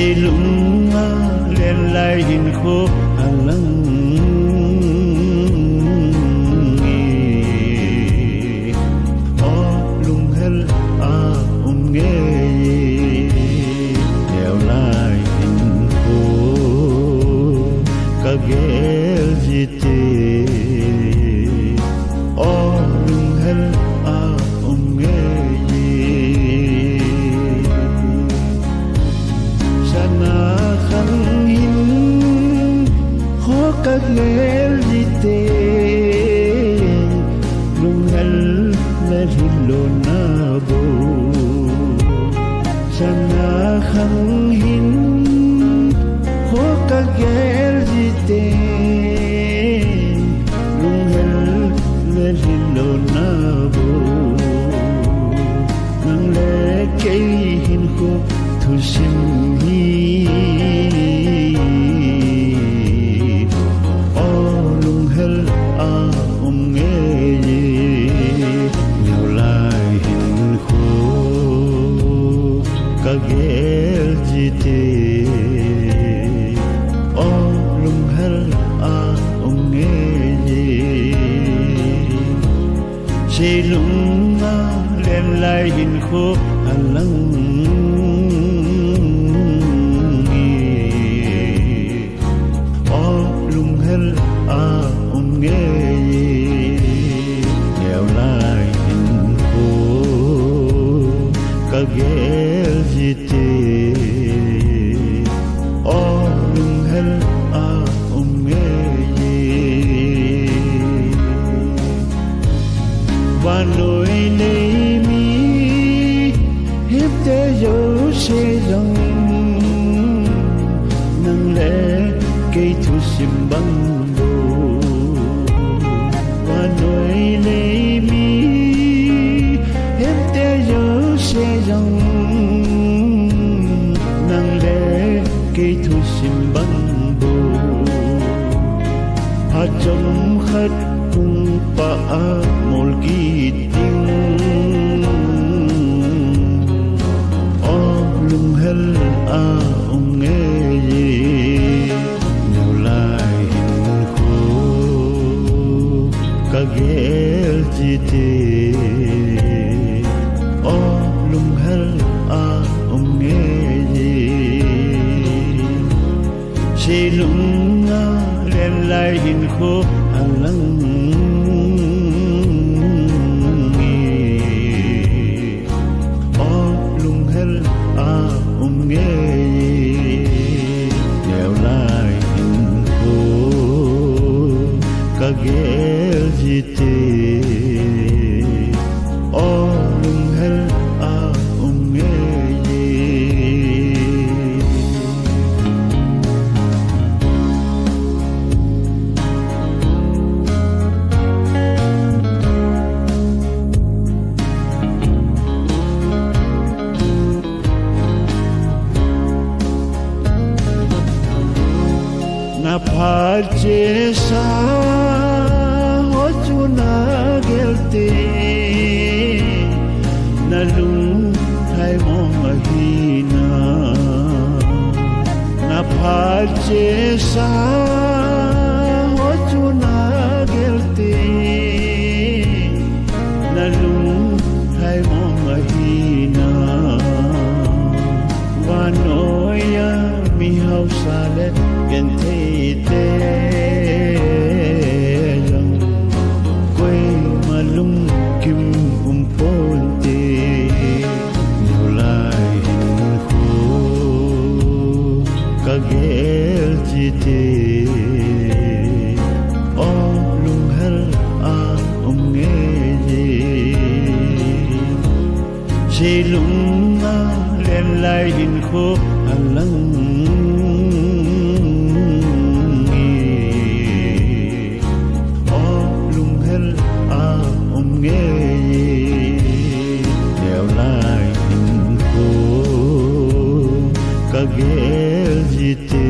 sei lunga len lai hin kho alang o lung hel a nge deo lai hin kho ka gel jite o lung hel a nge sana khang hin kho ka gel jite lung hel na hilo na bo sana khang hin kho ka gel jite lung hel na hilo na bo nang le kei hin kho thu sim hi o lung hel a nge nhiều lai hin kho ka gel jite o lung hel a nge sei lunga len lai hin kho alang gel jite o lung hel a nge wa loi nei mi hip te yo se dong nang le ke thu sim bang do wa loi nei mi hip te yo se dong nang le ke thu sim bang bo ha chom khat kung pa a mol ki ting o lung hel a nge nhiều lai hin kho ka gel jite o lung hel a nge sei lunga len lai hin kho alang o lung hel a nge nhiều lai hin kho ka gel jite o lung hel a nge na phar che sa ho chu na gelte na lung thai mong hi na na phar che sa ho chu na gelte na lung thai mong hi na wa noya mi hau sa le gen thei te lang quay mà lung kim pon te nhiều lai hin kho ka gel jite o lung hel a nge sei lunga len lai hin kho alang ka gel jite